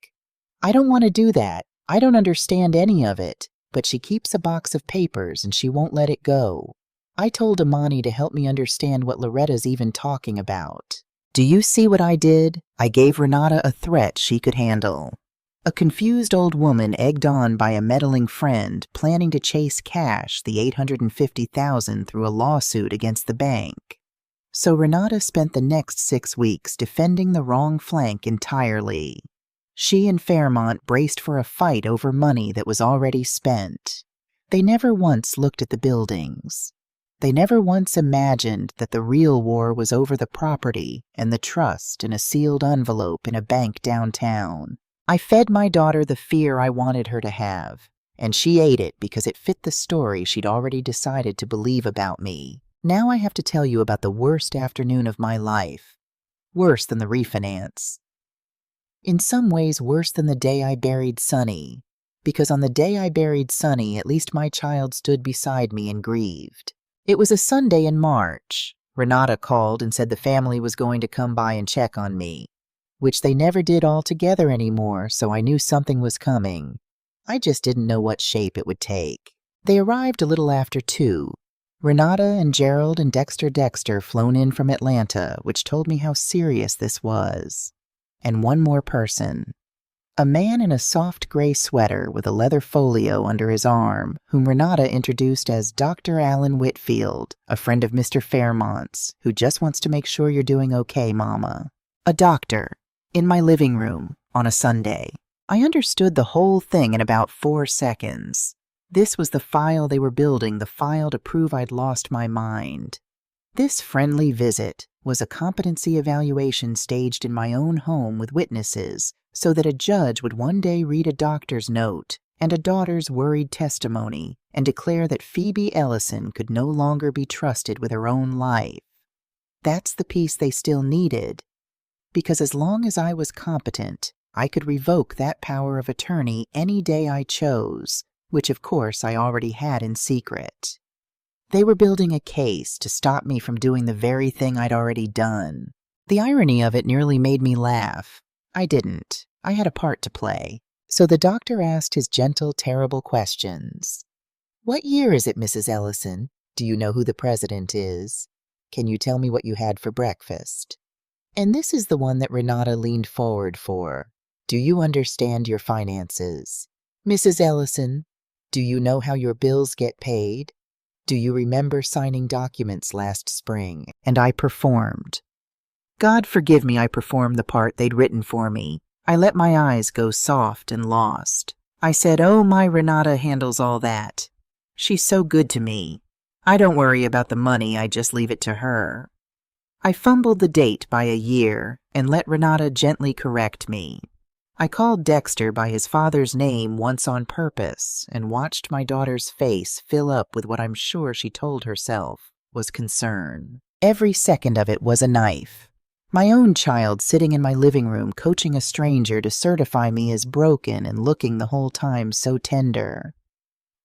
I don't want to do that. I don't understand any of it, but she keeps a box of papers and she won't let it go. I told Amani to help me understand what Loretta's even talking about. Do you see what I did? I gave Renata a threat she could handle. A confused old woman egged on by a meddling friend planning to chase cash, the $850,000, through a lawsuit against the bank. So Renata spent the next 6 weeks defending the wrong flank entirely. She and Fairmont braced for a fight over money that was already spent. They never once looked at the buildings. They never once imagined that the real war was over the property and the trust in a sealed envelope in a bank downtown. I fed my daughter the fear I wanted her to have, and she ate it because it fit the story she'd already decided to believe about me. Now I have to tell you about the worst afternoon of my life. Worse than the refinance. In some ways worse than the day I buried Sonny, because on the day I buried Sonny, at least my child stood beside me and grieved. It was a Sunday in March. Renata called and said the family was going to come by and check on me, which they never did altogether anymore, so I knew something was coming. I just didn't know what shape it would take. They arrived a little after 2. Renata and Gerald and Dexter flown in from Atlanta, which told me how serious this was. And one more person. A man in a soft gray sweater with a leather folio under his arm, whom Renata introduced as Dr. Alan Whitfield, a friend of Mr. Fairmont's, who just wants to make sure you're doing okay, Mama. A doctor. In my living room, on a Sunday. I understood the whole thing in about 4 seconds. This was the file they were building, the file to prove I'd lost my mind. This friendly visit was a competency evaluation staged in my own home with witnesses, so that a judge would one day read a doctor's note and a daughter's worried testimony and declare that Phoebe Ellison could no longer be trusted with her own life. That's the piece they still needed, because as long as I was competent, I could revoke that power of attorney any day I chose, which of course I already had in secret. They were building a case to stop me from doing the very thing I'd already done. The irony of it nearly made me laugh. I didn't. I had a part to play. So the doctor asked his gentle, terrible questions. What year is it, Mrs. Ellison? Do you know who the president is? Can you tell me what you had for breakfast? And this is the one that Renata leaned forward for. Do you understand your finances? Mrs. Ellison, do you know how your bills get paid? Do you remember signing documents last spring? And I performed. God forgive me, I performed the part they'd written for me. I let my eyes go soft and lost. I said, oh, my Renata handles all that. She's so good to me. I don't worry about the money, I just leave it to her. I fumbled the date by a year and let Renata gently correct me. I called Dexter by his father's name once on purpose and watched my daughter's face fill up with what I'm sure she told herself was concern. Every second of it was a knife. My own child sitting in my living room coaching a stranger to certify me as broken and looking the whole time so tender.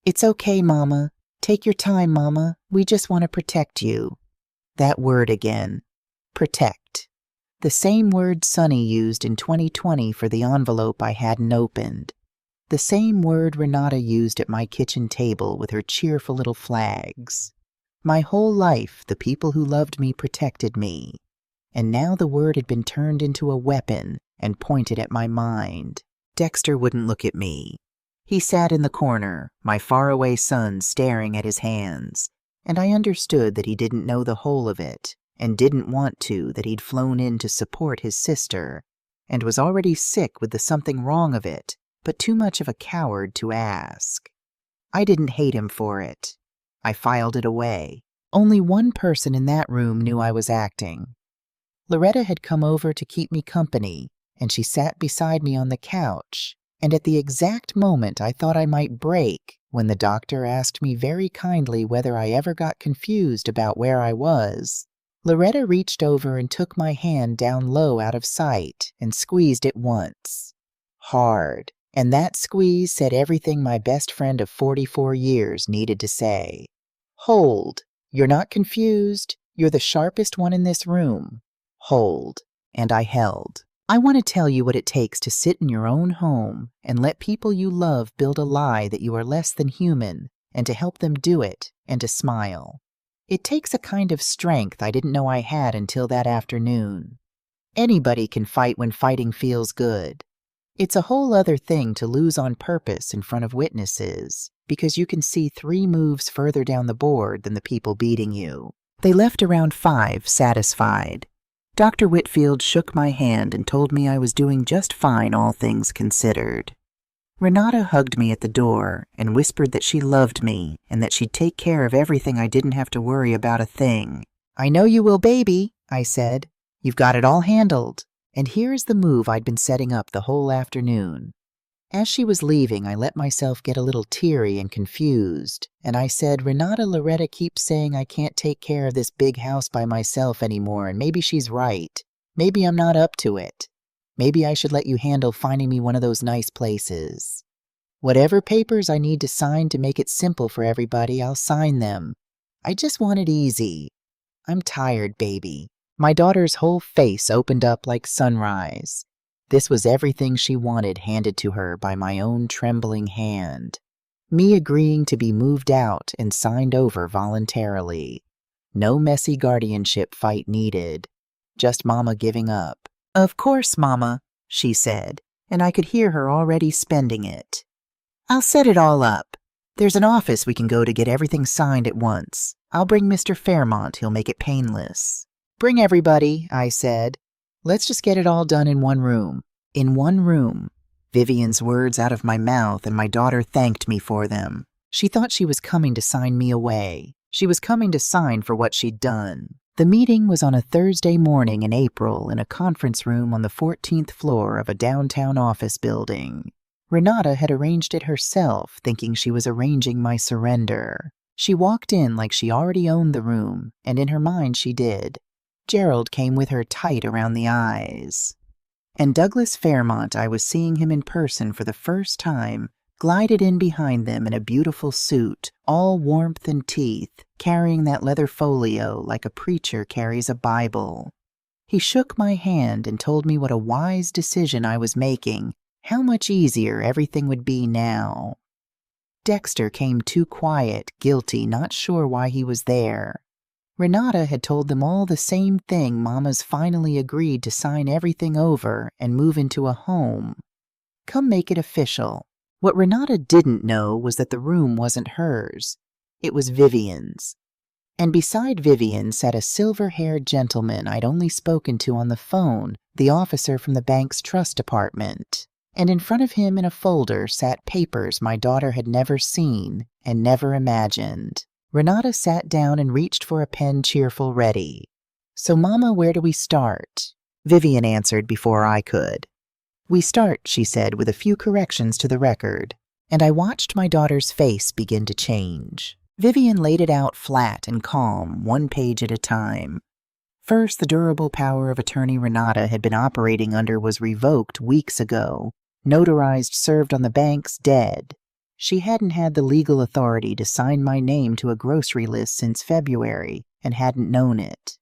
It's okay, Mama. Take your time, Mama. We just want to protect you. That word again. Protect. The same word Sonny used in 2020 for the envelope I hadn't opened. The same word Renata used at my kitchen table with her cheerful little flags. My whole life, the people who loved me protected me. And now the word had been turned into a weapon and pointed at my mind. Dexter wouldn't look at me. He sat in the corner, my faraway son staring at his hands, and I understood that he didn't know the whole of it, and didn't want to, that he'd flown in to support his sister, and was already sick with the something wrong of it, but too much of a coward to ask. I didn't hate him for it. I filed it away. Only one person in that room knew I was acting. Loretta had come over to keep me company, and she sat beside me on the couch, and at the exact moment I thought I might break, when the doctor asked me very kindly whether I ever got confused about where I was, Loretta reached over and took my hand down low out of sight and squeezed it once. Hard. And that squeeze said everything my best friend of 44 years needed to say. Hold. You're not confused. You're the sharpest one in this room. Hold. And I held. I want to tell you what it takes to sit in your own home and let people you love build a lie that you are less than human, and to help them do it, and to smile. It takes a kind of strength I didn't know I had until that afternoon. Anybody can fight when fighting feels good. It's a whole other thing to lose on purpose in front of witnesses, because you can see 3 moves further down the board than the people beating you. They left around 5, satisfied. Dr. Whitfield shook my hand and told me I was doing just fine, all things considered. Renata hugged me at the door and whispered that she loved me and that she'd take care of everything. I didn't have to worry about a thing. I know you will, baby, I said. You've got it all handled. And here is the move I'd been setting up the whole afternoon. As she was leaving, I let myself get a little teary and confused, and I said, Renata, Loretta keeps saying I can't take care of this big house by myself anymore, and maybe she's right. Maybe I'm not up to it. Maybe I should let you handle finding me one of those nice places. Whatever papers I need to sign to make it simple for everybody, I'll sign them. I just want it easy. I'm tired, baby. My daughter's whole face opened up like sunrise. This was everything she wanted handed to her by my own trembling hand. Me agreeing to be moved out and signed over voluntarily. No messy guardianship fight needed. Just Mama giving up. Of course, Mama, she said, and I could hear her already spending it. I'll set it all up. There's an office we can go to get everything signed at once. I'll bring Mr. Fairmont. He'll make it painless. Bring everybody, I said. Let's just get it all done in one room. In one room. Vivian's words out of my mouth, and my daughter thanked me for them. She thought she was coming to sign me away. She was coming to sign for what she'd done. The meeting was on a Thursday morning in April in a conference room on the 14th floor of a downtown office building. Renata had arranged it herself, thinking she was arranging my surrender. She walked in like she already owned the room, and in her mind she did. Gerald came with her tight around the eyes. And Douglas Fairmont, I was seeing him in person for the first time, glided in behind them in a beautiful suit, all warmth and teeth, carrying that leather folio like a preacher carries a Bible. He shook my hand and told me what a wise decision I was making, how much easier everything would be now. Dexter came too quiet, guilty, not sure why he was there. Renata had told them all the same thing. Mama's finally agreed to sign everything over and move into a home. Come make it official. What Renata didn't know was that the room wasn't hers. It was Vivian's. And beside Vivian sat a silver-haired gentleman I'd only spoken to on the phone, the officer from the bank's trust department. And in front of him in a folder sat papers my daughter had never seen and never imagined. Renata sat down and reached for a pen, cheerful, ready. So, Mama, where do we start? Vivian answered before I could. We start, she said, with a few corrections to the record, and I watched my daughter's face begin to change. Vivian laid it out flat and calm, 1 page at a time. First, the durable power of attorney Renata had been operating under was revoked weeks ago. Notarized, served on the bank's dead. She hadn't had the legal authority to sign my name to a grocery list since February and hadn't known it.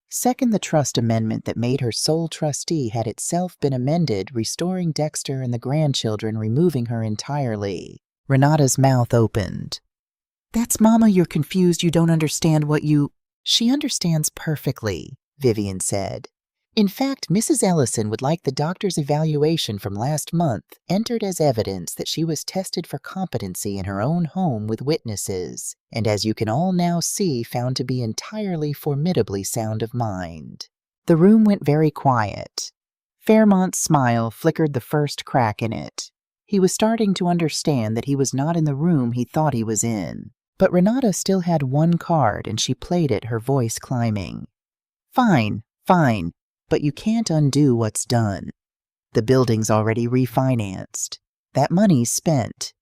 Second, the trust amendment that made her sole trustee had itself been amended, restoring Dexter and the grandchildren, removing her entirely. Renata's mouth opened. That's Mama, you're confused, you don't understand what you... She understands perfectly, Vivian said. In fact, Mrs. Ellison would like the doctor's evaluation from last month entered as evidence that she was tested for competency in her own home with witnesses, and as you can all now see, found to be entirely formidably sound of mind. The room went very quiet. Fairmont's smile flickered the first crack in it. He was starting to understand that he was not in the room he thought he was in. But Renata still had 1 card, and she played it, her voice climbing. Fine, fine. But you can't undo what's done. The building's already refinanced. That money's spent.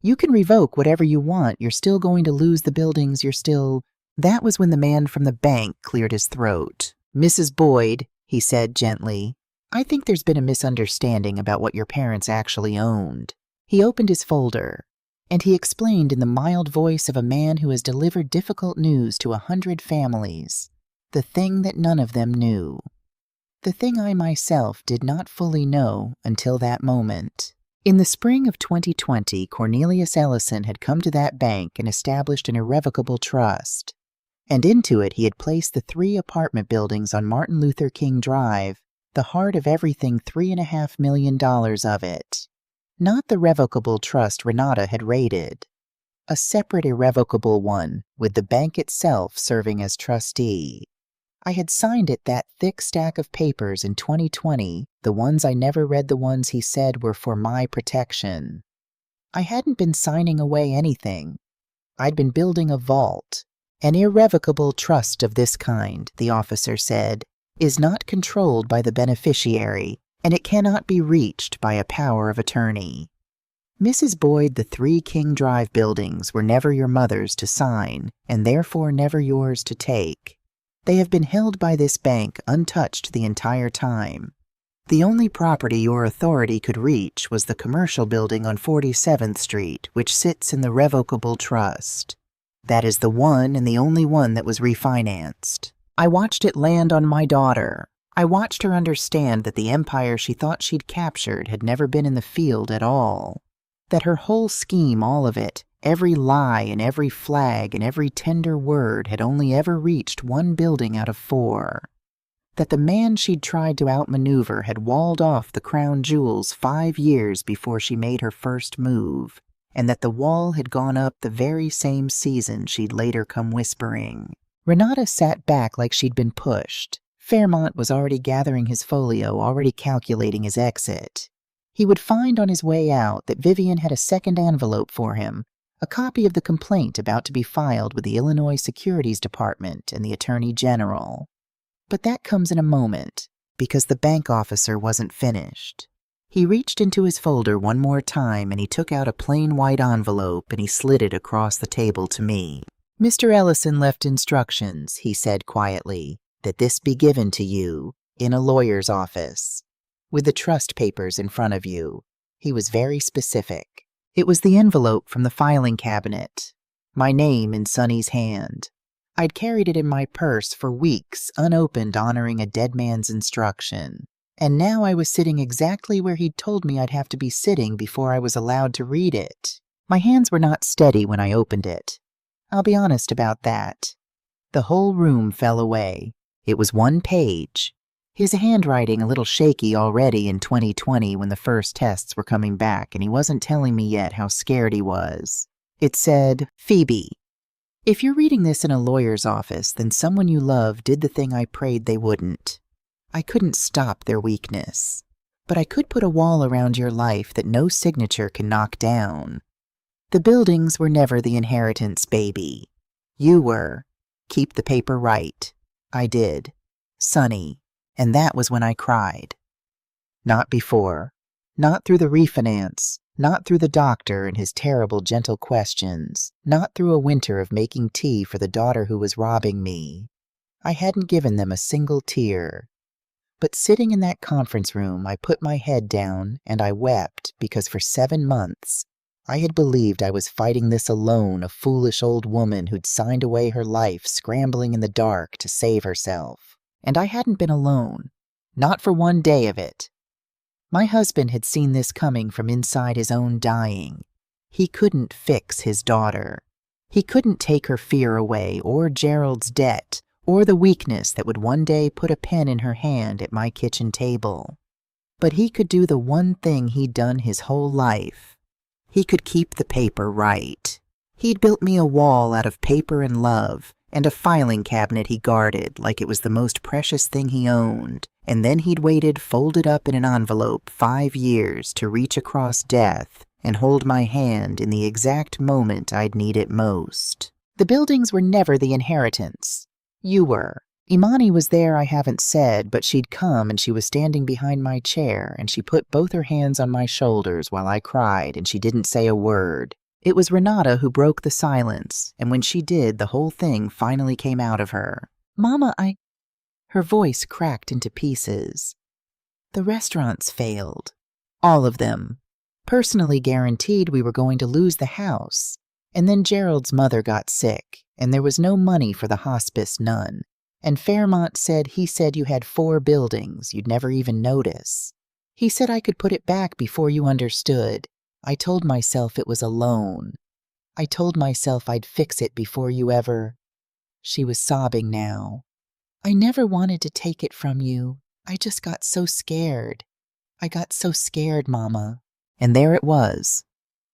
You can revoke whatever you want. You're still going to lose the buildings. That was when the man from the bank cleared his throat. "Mrs. Boyd," he said gently, "I think there's been a misunderstanding about what your parents actually owned." He opened his folder, and he explained in the mild voice of a man who has delivered difficult news to 100 families, the thing that none of them knew. The thing I myself did not fully know until that moment. In the spring of 2020, Cornelius Ellison had come to that bank and established an irrevocable trust. And into it he had placed the 3 apartment buildings on Martin Luther King Drive, the heart of everything $3.5 million of it. Not the revocable trust Renata had raided. A separate irrevocable one, with the bank itself serving as trustee. I had signed it, that thick stack of papers, in 2020, the ones I never read, the ones he said were for my protection. I hadn't been signing away anything. I'd been building a vault. An irrevocable trust of this kind, the officer said, is not controlled by the beneficiary, and it cannot be reached by a power of attorney. Mrs. Boyd, the 3 King Drive buildings were never your mother's to sign, and therefore never yours to take. They have been held by this bank untouched the entire time. The only property your authority could reach was the commercial building on 47th Street, which sits in the revocable trust. That is the one and the only one that was refinanced. I watched it land on my daughter. I watched her understand that the empire she thought she'd captured had never been in the field at all. That her whole scheme, all of it, every lie and every flag and every tender word, had only ever reached 1 building out of 4. That the man she'd tried to outmaneuver had walled off the crown jewels 5 years before she made her first move, and that the wall had gone up the very same season she'd later come whispering. Renata sat back like she'd been pushed. Fairmont was already gathering his folio, already calculating his exit. He would find on his way out that Vivian had a second envelope for him, a copy of the complaint about to be filed with the Illinois Securities Department and the Attorney General. But that comes in a moment, because the bank officer wasn't finished. He reached into his folder one more time and he took out a plain white envelope and he slid it across the table to me. "Mr. Ellison left instructions," he said quietly, "that this be given to you in a lawyer's office, with the trust papers in front of you." He was very specific. It was the envelope from the filing cabinet, my name in Sonny's hand. I'd carried it in my purse for weeks, unopened, honoring a dead man's instruction. And now I was sitting exactly where he'd told me I'd have to be sitting before I was allowed to read it. My hands were not steady when I opened it. I'll be honest about that. The whole room fell away. It was 1 page. His handwriting a little shaky already in 2020 when the first tests were coming back, and he wasn't telling me yet how scared he was. It said, "Phoebe, if you're reading this in a lawyer's office, then someone you love did the thing I prayed they wouldn't. I couldn't stop their weakness, but I could put a wall around your life that no signature can knock down. The buildings were never the inheritance, baby. You were. Keep the paper right." I did. Sonny. And that was when I cried. Not before. Not through the refinance. Not through the doctor and his terrible gentle questions. Not through a winter of making tea for the daughter who was robbing me. I hadn't given them a single tear. But sitting in that conference room, I put my head down and I wept because for 7 months I had believed I was fighting this alone, a foolish old woman who'd signed away her life scrambling in the dark to save herself. And I hadn't been alone. Not for 1 day of it. My husband had seen this coming from inside his own dying. He couldn't fix his daughter. He couldn't take her fear away, or Gerald's debt, or the weakness that would one day put a pen in her hand at my kitchen table. But he could do the one thing he'd done his whole life. He could keep the paper right. He'd built me a wall out of paper and love, and a filing cabinet he guarded like it was the most precious thing he owned, and then he'd waited folded up in an envelope 5 years to reach across death and hold my hand in the exact moment I'd need it most. The buildings were never the inheritance. You were. Imani was there, I haven't said, but she'd come and she was standing behind my chair and she put both her hands on my shoulders while I cried and she didn't say a word. It was Renata who broke the silence, and when she did, the whole thing finally came out of her. "Mama, Her voice cracked into pieces. "The restaurants failed. All of them. Personally guaranteed we were going to lose the house. And then Gerald's mother got sick, and there was no money for the hospice, none. And Fairmont said he said you had 4 buildings you'd never even notice. He said I could put it back before you understood. I told myself it was a loan. I told myself I'd fix it before you ever—" She was sobbing now. "I never wanted to take it from you. I just got so scared. I got so scared, Mama." And there it was.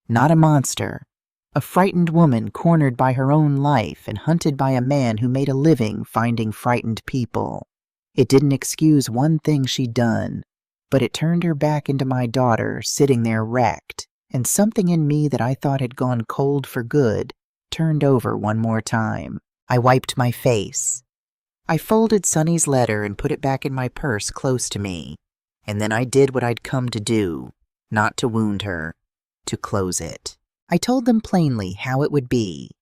Not a monster. A frightened woman cornered by her own life and hunted by a man who made a living finding frightened people. It didn't excuse one thing she'd done, but it turned her back into my daughter sitting there wrecked, and something in me that I thought had gone cold for good turned over one more time. I wiped my face. I folded Sonny's letter and put it back in my purse close to me, and then I did what I'd come to do, not to wound her, to close it. I told them plainly how it would be.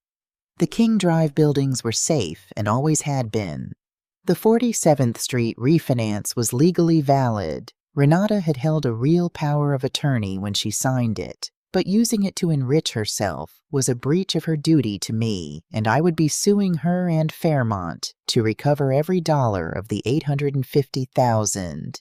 The King Drive buildings were safe and always had been. The 47th Street refinance was legally valid. Renata had held a real power of attorney when she signed it, but using it to enrich herself was a breach of her duty to me, and I would be suing her and Fairmont to recover every dollar of the $850,000.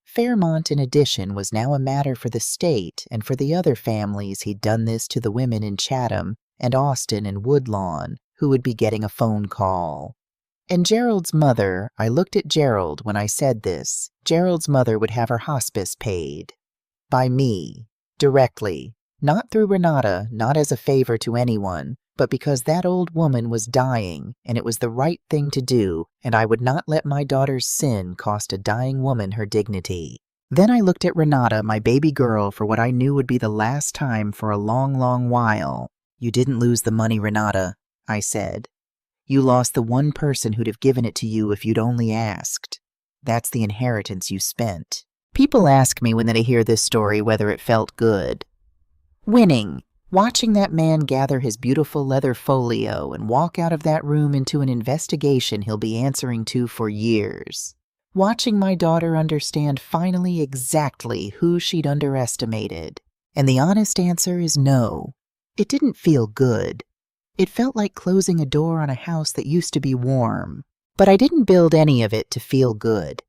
Fairmont, in addition, was now a matter for the state and for the other families he'd done this to, the women in Chatham and Austin and Woodlawn, who would be getting a phone call. And Gerald's mother, I looked at Gerald when I said this, Gerald's mother would have her hospice paid. By me, directly, not through Renata, not as a favor to anyone, but because that old woman was dying, and it was the right thing to do, and I would not let my daughter's sin cost a dying woman her dignity. Then I looked at Renata, my baby girl, for what I knew would be the last time for a long, long while. "You didn't lose the money, Renata," I said. "You lost the one person who'd have given it to you if you'd only asked. That's the inheritance you spent." People ask me when they hear this story whether it felt good. Winning. Watching that man gather his beautiful leather folio and walk out of that room into an investigation he'll be answering to for years. Watching my daughter understand finally exactly who she'd underestimated. And the honest answer is no. It didn't feel good. It felt like closing a door on a house that used to be warm. But I didn't build any of it to feel good.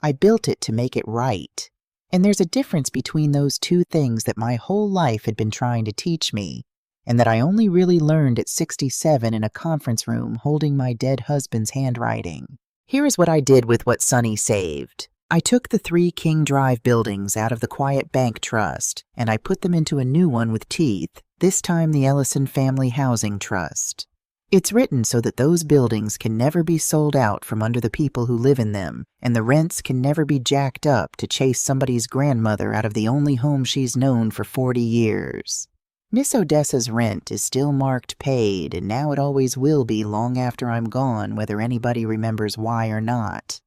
I built it to make it right. And there's a difference between those two things that my whole life had been trying to teach me, and that I only really learned at 67 in a conference room holding my dead husband's handwriting. Here is what I did with what Sonny saved. I took the 3 King Drive buildings out of the Quiet Bank Trust, and I put them into a new one with teeth, this time the Ellison Family Housing Trust. It's written so that those buildings can never be sold out from under the people who live in them, and the rents can never be jacked up to chase somebody's grandmother out of the only home she's known for 40 years. Miss Odessa's rent is still marked paid, and now it always will be long after I'm gone, whether anybody remembers why or not.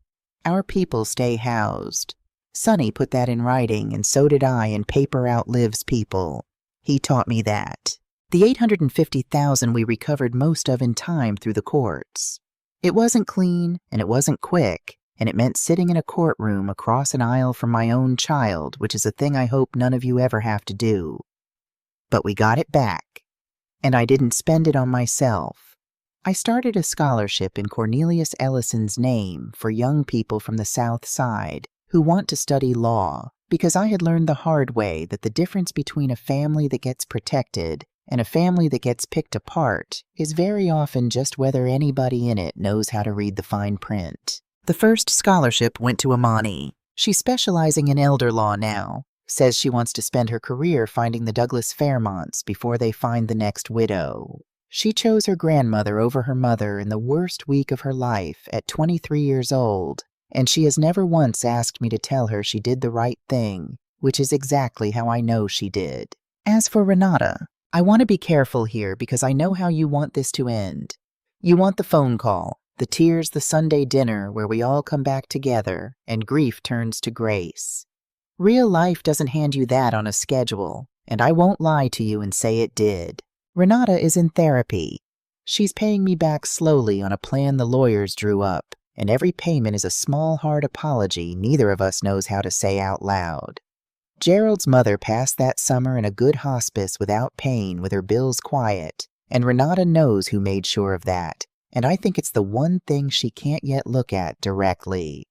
Our people stay housed. Sonny put that in writing, and so did I, and paper outlives people. He taught me that. The $850,000 we recovered most of in time through the courts. It wasn't clean, and it wasn't quick, and it meant sitting in a courtroom across an aisle from my own child, which is a thing I hope none of you ever have to do. But we got it back, and I didn't spend it on myself. I started a scholarship in Cornelius Ellison's name for young people from the South Side who want to study law, because I had learned the hard way that the difference between a family that gets protected and a family that gets picked apart is very often just whether anybody in it knows how to read the fine print. The first scholarship went to Imani. She's specializing in elder law now. Says she wants to spend her career finding the Douglas Fairmonts before they find the next widow. She chose her grandmother over her mother in the worst week of her life at 23 years old, and she has never once asked me to tell her she did the right thing, which is exactly how I know she did. As for Renata, I want to be careful here because I know how you want this to end. You want the phone call. The tears the Sunday dinner where we all come back together and grief turns to grace. Real life doesn't hand you that on a schedule, and I won't lie to you and say it did. Renata is in therapy. She's paying me back slowly on a plan the lawyers drew up, and every payment is a small hard apology neither of us knows how to say out loud. Gerald's mother passed that summer in a good hospice without pain with her bills quiet, and Renata knows who made sure of that, and I think it's the one thing she can't yet look at directly.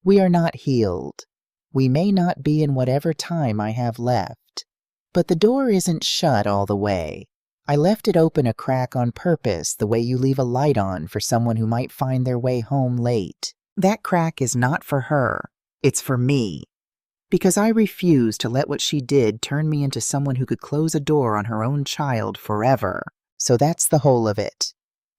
We are not healed. We may not be in whatever time I have left. But the door isn't shut all the way. I left it open a crack on purpose, the way you leave a light on for someone who might find their way home late. That crack is not for her. It's for me. Because I refuse to let what she did turn me into someone who could close a door on her own child forever. So that's the whole of it.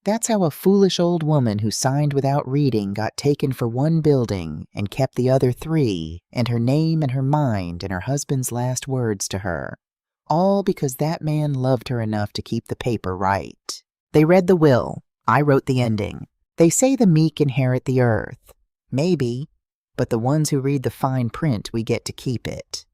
That's how a foolish old woman who signed without reading got taken for one building and kept the other 3, and her name and her mind and her husband's last words to her. All because that man loved her enough to keep the paper right. They read the will. I wrote the ending. They say the meek inherit the earth. Maybe, but the ones who read the fine print, we get to keep it.